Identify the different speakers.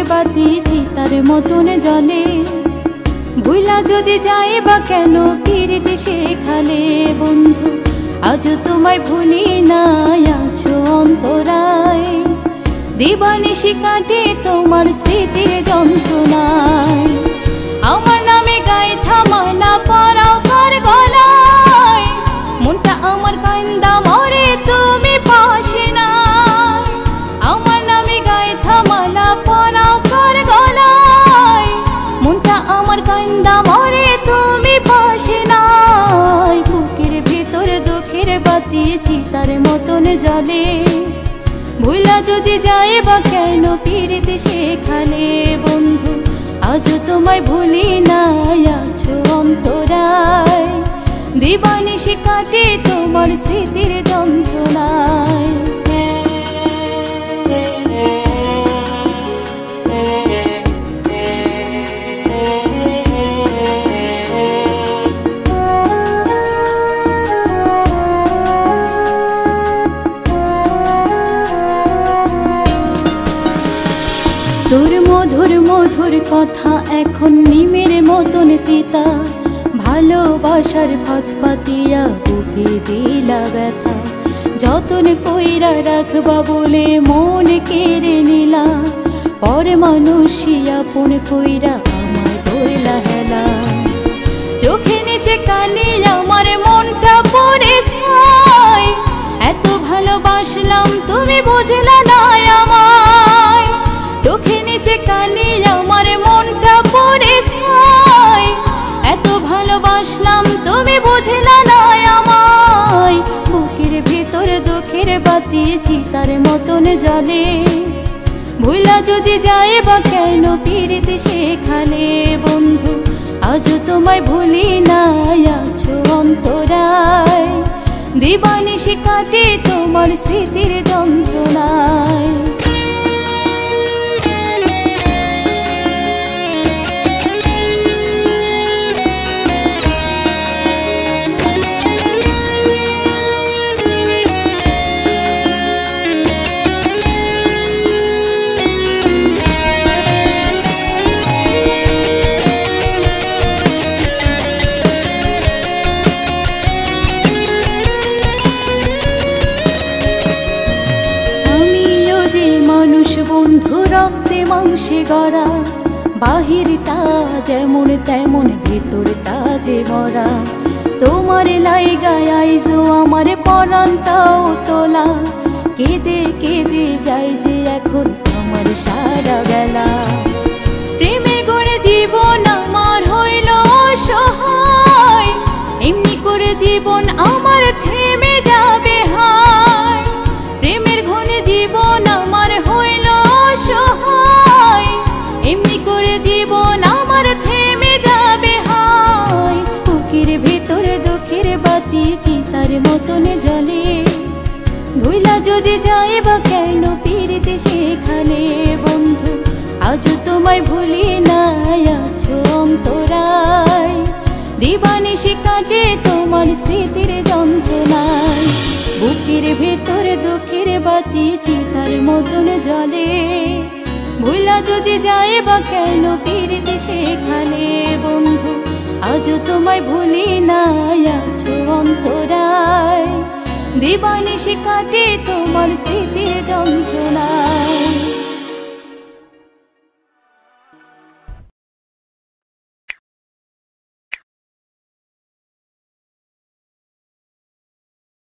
Speaker 1: বাতি চিতার মতন জ্বলে। ভুলা যদি যায় বা কেন পিরিতি শেখালে বন্ধু, আজ তোমায় ভুলি নাই আছো অন্তরায়। দিবানিশি কাটে তোমার স্মৃতির যন্ত্রণায়। আমার নামে গায়ে থামালা পরাও কার গলায়, মনটা আমার কান্দা মরে তুমি পাশে নাই। আমার নামে গায়ে থামালা পরাও কার গলায়, মনটা আমার কান্দা মরে তুমি পাশে নাই। বুকের ভেতরে দুঃখের বাতি চিতার মতন জ্বলে। ভুলা যদি যায় বা কেন পিরিতি শেখালে বন্ধু, আজ তোমায় ভুলি নাই আছো অন্তরায়। দিবানিশি কাটে তোমার স্মৃতির যন্ত্রণায়। তোর মধুর মধুর কথা এখন নিমের মতন তিতা। ভালোবাসার ভাত পাতিয়া বুকে দিলা ব্যথা। যতন কইরা রাখবা বলে মন কেড়ে নিলা। পরে মানুষই আপন কইরা আমায় ধরলা হেলা। চোখে নিচে কালি আমার মনটা পড়ে ছাই। এত ভালোবাসলাম তুমি বুঝলা না আমায়। চোখে নিচে কালি আমার মনটা পড়ে ছাই। এত ভালোবাসলাম তুমি বুঝলা না আমায়। বুকের ভেতরে দুঃখের বাতি চিতার মতন জ্বলে। ভুলা যদি যায় বা কেন পিরিতি শেখালে বন্ধু, আজ তোমায় ভুলি নাই আছো অন্তরায়। দিবানিশি কাটে তোমার স্মৃতির যন্ত্রণায়। বন্ধু রক্তে মাংসে গড়া, বাহিরটা যেমন তেমন ভেতরটা যে মরা। তোমার লাইগায় আইজো আমার পরানটাও তোলা। কেঁদে কেঁদে যাই যে এখন আমার সারা বেলা। প্রেমে গড়ে জীবন আমার হইল অসহায়। এমনি করে জীবন আমার থেমে যাবে হায়। প্রেমের ঘনে জীবন আমার হইল অসহায়। এমনি করে জীবন আমার থেমে যাবে হায়। বুকের ভেতরে দুঃখের বাতি চিতার মতন জ্বলে। ভুলা যদি যায় বা কেন পিরিতি শেখালে বন্ধু, আজ তোমায় ভুলি নাই আছো অন্তরায়। দিবানিশি কাটে তোমার স্মৃতির যন্ত্রণায়। বুকের ভেতরে দুঃখের বাতি চিতার মতন জ্বলে। ভুলা যদি যায় বা কেন পিরিতি শেখালে বন্ধু, আজ তোমায় ভুলি নাই আছো অন্তরায়। দিবানিশি কাটে তোমার স্মৃতির যন্ত্রণায়।